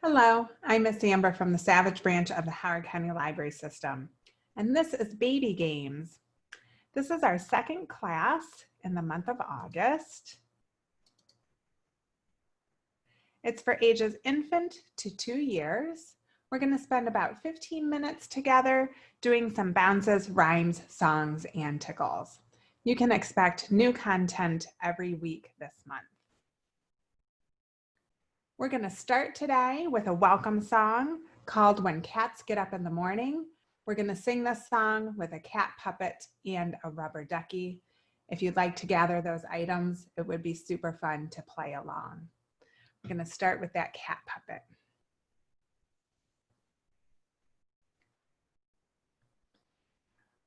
Hello, I'm Miss Amber from the Savage branch of the Howard County Library System, and this is Baby Games. This is our second class in the month of August. It's for ages infant to 2 years. We're going to spend about 15 minutes together doing some bounces, rhymes, songs, and tickles. You can expect new content every week this month. We're going to start today with a welcome song called When Cats Get Up in the Morning. We're going to sing this song with a cat puppet and a rubber ducky. If you'd like to gather those items, it would be super fun to play along. We're going to start with that cat puppet.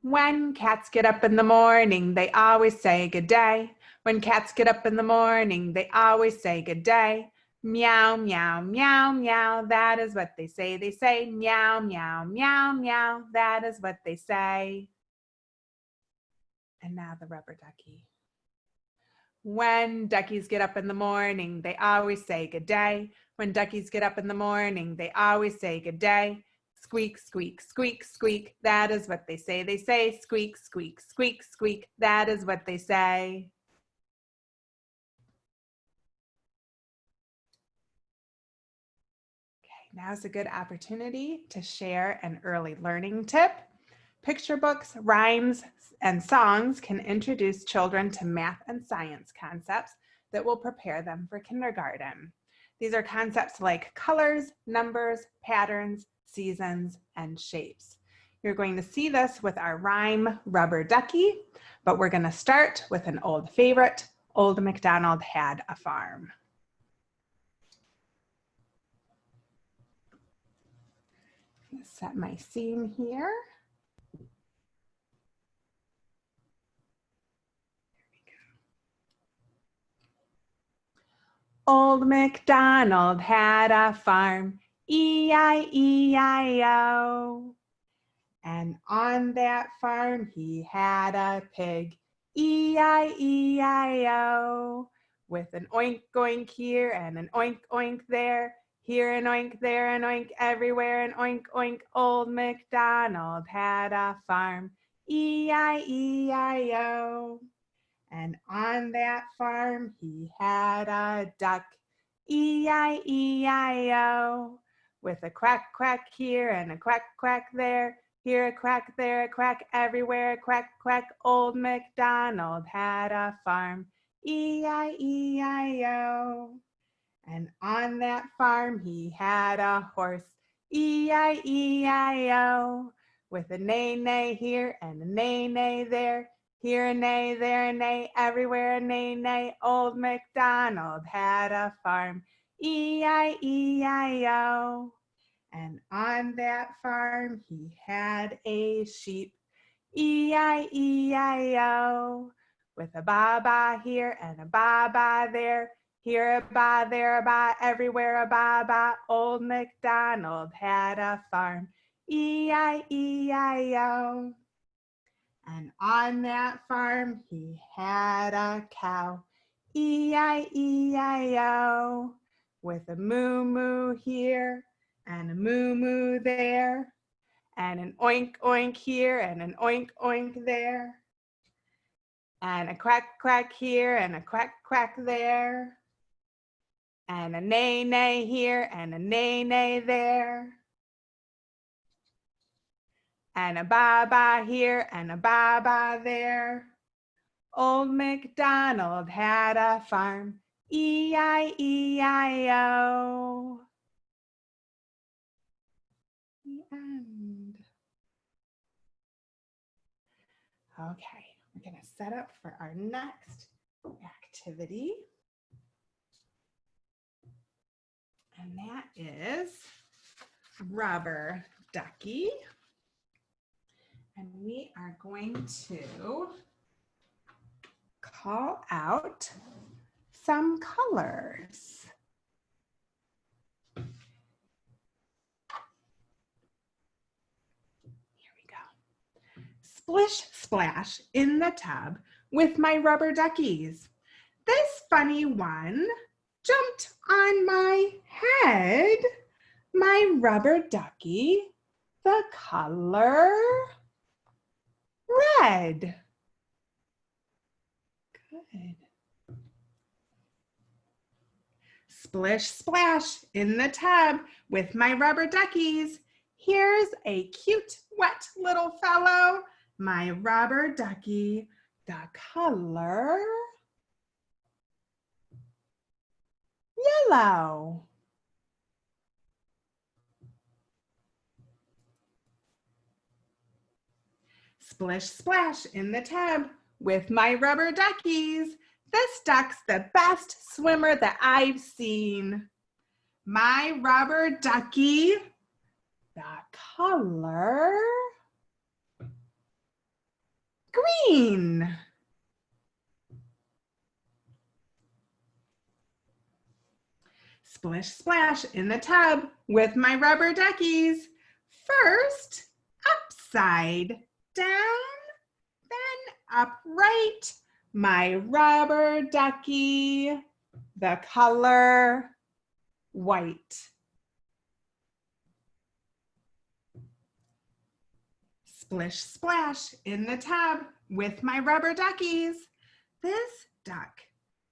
When cats get up in the morning, they always say good day. When cats get up in the morning, they always say good day. Meow, meow, meow, meow, that is what they say. They say meow, meow, meow, meow, that is what they say. And now the rubber ducky. When duckies get up in the morning, they always say good day. When duckies get up in the morning, they always say good day. Squeak, squeak, squeak, squeak, that is what they say. They say squeak, squeak, squeak, squeak, that is what they say. Now's a good opportunity to share an early learning tip. Picture books, rhymes, and songs can introduce children to math and science concepts that will prepare them for kindergarten. These are concepts like colors, numbers, patterns, seasons, and shapes. You're going to see this with our rhyme Rubber Ducky, but we're going to start with an old favorite, Old MacDonald Had a Farm. Set my scene here. There we go. Old MacDonald had a farm, E-I-E-I-O. And on that farm he had a pig, E-I-E-I-O. With an oink oink here and an oink oink there. Here an oink, there an oink, everywhere an oink oink. Old MacDonald had a farm, E-I-E-I-O. And on that farm he had a duck, E-I-E-I-O. With a quack quack here and a quack quack there. Here a quack, there a quack, everywhere a quack quack. Old MacDonald had a farm, E-I-E-I-O. And on that farm he had a horse, E-I-E-I-O. With a neigh-neigh here and a neigh-neigh there. Here a neigh, there a neigh, everywhere a neigh-neigh. Old MacDonald had a farm, E-I-E-I-O. And on that farm he had a sheep, E-I-E-I-O. With a ba-ba here and a ba-ba there. Here a ba, there a ba, everywhere a ba-ba. Old MacDonald had a farm, E-I-E-I-O. And on that farm he had a cow, E-I-E-I-O. With a moo-moo here and a moo-moo there. And an oink oink here and an oink oink there. And a quack quack here and a quack quack there. And a neigh neigh here and a neigh neigh there. And a ba ba here and a ba ba there. Old MacDonald had a farm, E-I-E-I-O. The end. Okay, we're going to set up for our next activity. And that is Rubber Ducky. And we are going to call out some colors. Here we go. Splish splash in the tub with my rubber duckies. This funny one jumped on my head My rubber ducky, the color red. Good. Splish splash in the tub with my rubber duckies. Here's a cute, wet little fellow, my rubber ducky, the color yellow. Splish splash in the tub with my rubber duckies. This duck's the best swimmer that I've seen. My rubber ducky, the color green. Splish splash in the tub with my rubber duckies. First, upside down, then upright. My rubber ducky, the color white. Splish splash in the tub with my rubber duckies. This duck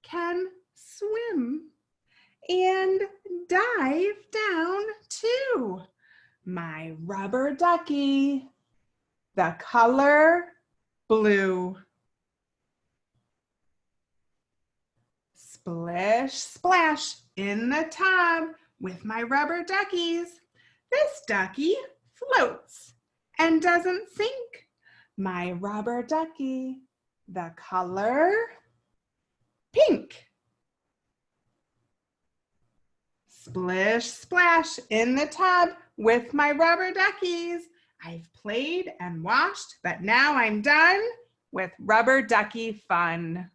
can swim and dive down too. My rubber ducky, the color blue. Splish splash in the tub with my rubber duckies. This ducky floats and doesn't sink. My rubber ducky, the color pink. Splish splash in the tub with my rubber duckies. I've played and washed, but now I'm done with rubber ducky fun.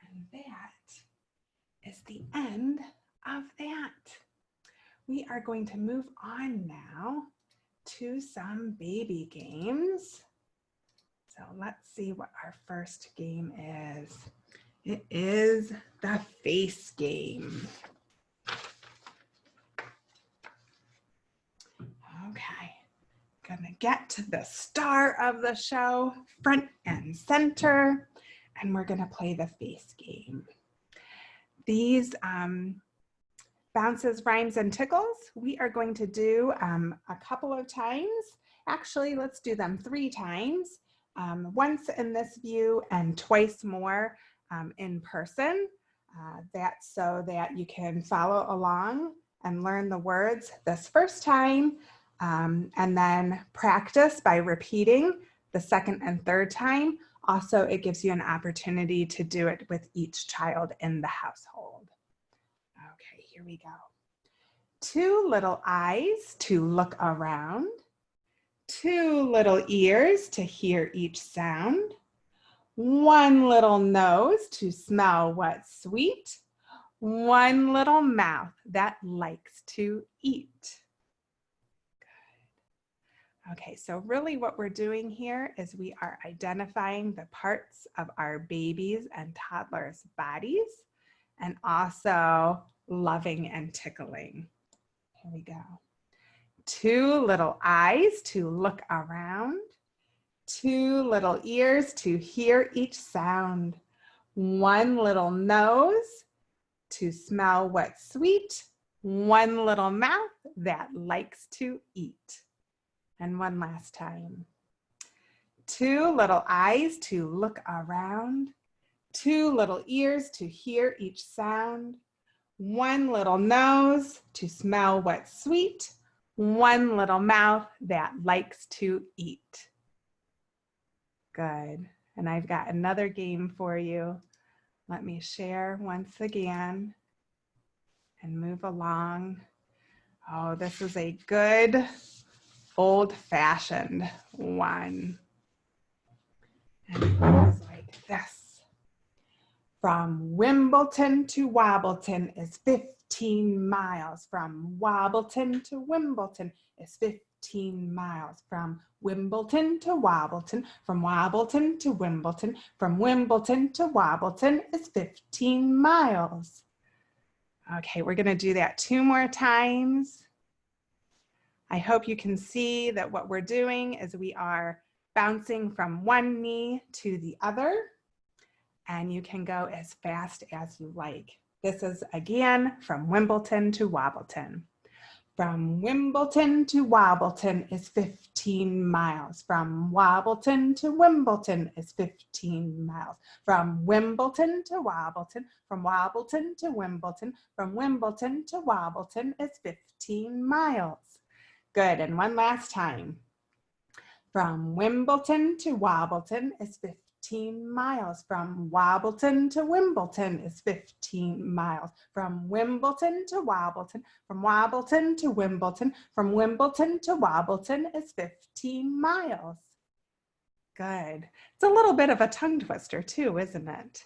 And that is the end of that. We are going to move on now to some baby games. So let's see what our first game is. It is the face game. Okay, gonna get to the star of the show, front and center, and we're gonna play the face game. These bounces, rhymes, and tickles, we are going to do a couple of times. Actually, let's do them 3 times. Once in this view and twice more in person. That's so that you can follow along and learn the words this first time, and then practice by repeating the second and third time. Also, it gives you an opportunity to do it with each child in the household. Okay, here we go. 2 little eyes to look around. 2 little ears to hear each sound. 1 little nose to smell what's sweet. 1 little mouth that likes to eat. Good. Okay, so really what we're doing here is we are identifying the parts of our babies and toddlers' bodies and also loving and tickling. Here we go. 2 little eyes to look around. 2 little ears to hear each sound. 1 little nose to smell what's sweet. 1 little mouth that likes to eat. And one last time. 2 little eyes to look around. 2 little ears to hear each sound. 1 little nose to smell what's sweet. 1 little mouth that likes to eat. Good. And I've got another game for you. Let me share once again and move along. Oh, this is a good old-fashioned one. And it goes like this. From Wimbledon to Wobbleton is 15 miles. From Wobbleton to Wimbledon is 15 miles. From Wimbledon to Wobbleton, from Wobbleton to Wimbledon, from Wimbledon to Wobbleton is 15 miles. Okay, we're gonna do that 2 more times. I hope you can see that what we're doing is we are bouncing from one knee to the other, and you can go as fast as you like. This is again from Wimbledon to Wobbleton. From Wimbledon to Wobbleton is 15 miles. From Wobbleton to Wimbledon is 15 miles. From Wimbledon to Wobbleton, from Wobbleton to Wimbledon, from Wimbledon to Wobbleton is 15 miles. Good, and one last time. From Wimbledon to Wobbleton is 15 miles. From Wobbleton to Wimbledon is 15 miles. From Wimbledon to Wobbleton, from Wobbleton to Wimbledon, from Wimbledon to Wobbleton is 15 miles. Good. It's a little bit of a tongue twister too, isn't it?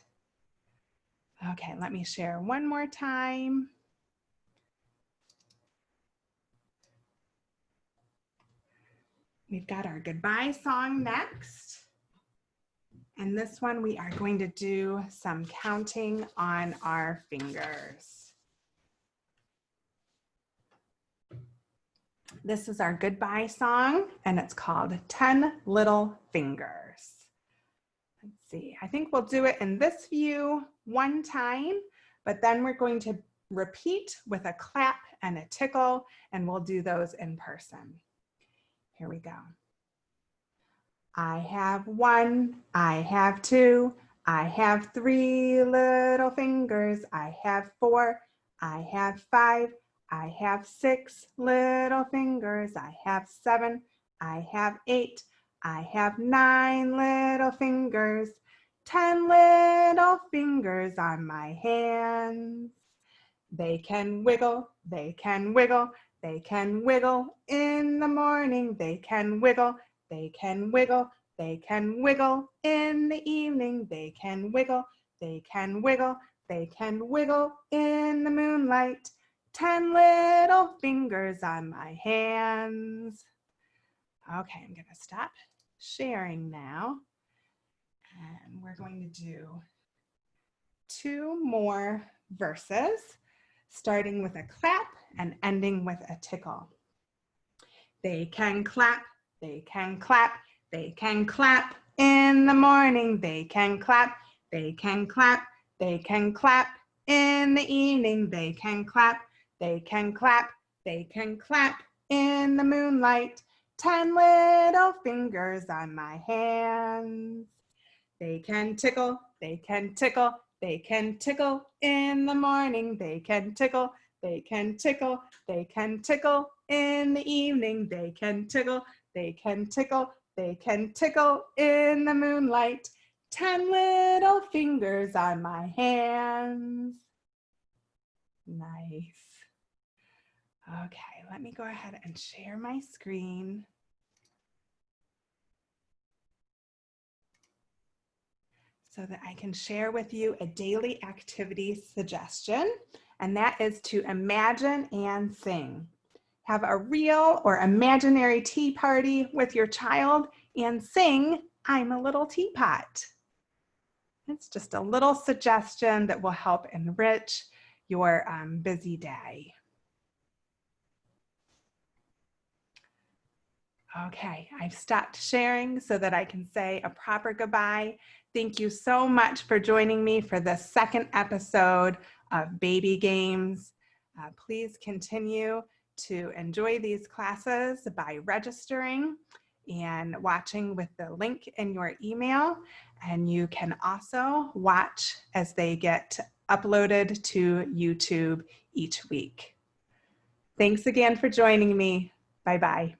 Okay, let me share one more time. We've got our goodbye song next. And this one we are going to do some counting on our fingers. This is our goodbye song and it's called 10 Little Fingers. Let's see, I think we'll do it in this view one time, but then we're going to repeat with a clap and a tickle, and we'll do those in person. Here we go. I have 1, I have 2, I have 3 little fingers. I have 4, I have 5, I have 6 little fingers. I have 7, I have 8, I have 9 little fingers. 10 little fingers on my hands. They can wiggle, they can wiggle, they can wiggle in the morning. They can wiggle, they can wiggle, they can wiggle in the evening. They can wiggle, they can wiggle, they can wiggle in the moonlight. 10 little fingers on my hands. Okay, I'm gonna stop sharing now. And we're going to do 2 more verses, starting with a clap and ending with a tickle. They can clap, they can clap, they can clap in the morning. They can clap, they can clap, they can clap in the evening. They can clap, they can clap, they can clap in the moonlight. 10 little fingers on my hands. They can tickle, they can tickle, they can tickle in the morning. They can tickle, they can tickle, they can tickle in the evening. They can tickle, they can tickle, they can tickle in the moonlight. 10 little fingers on my hands. Nice. Okay, let me go ahead and share my screen. So that I can share with you a daily activity suggestion, and that is to imagine and sing. Have a real or imaginary tea party with your child and sing I'm a Little Teapot. It's just a little suggestion that will help enrich your busy day. Okay, I've stopped sharing so that I can say a proper goodbye. Thank you so much for joining me for the second episode of Baby Games. Please continue to enjoy these classes by registering and watching with the link in your email. And you can also watch as they get uploaded to YouTube each week. Thanks again for joining me. Bye-bye.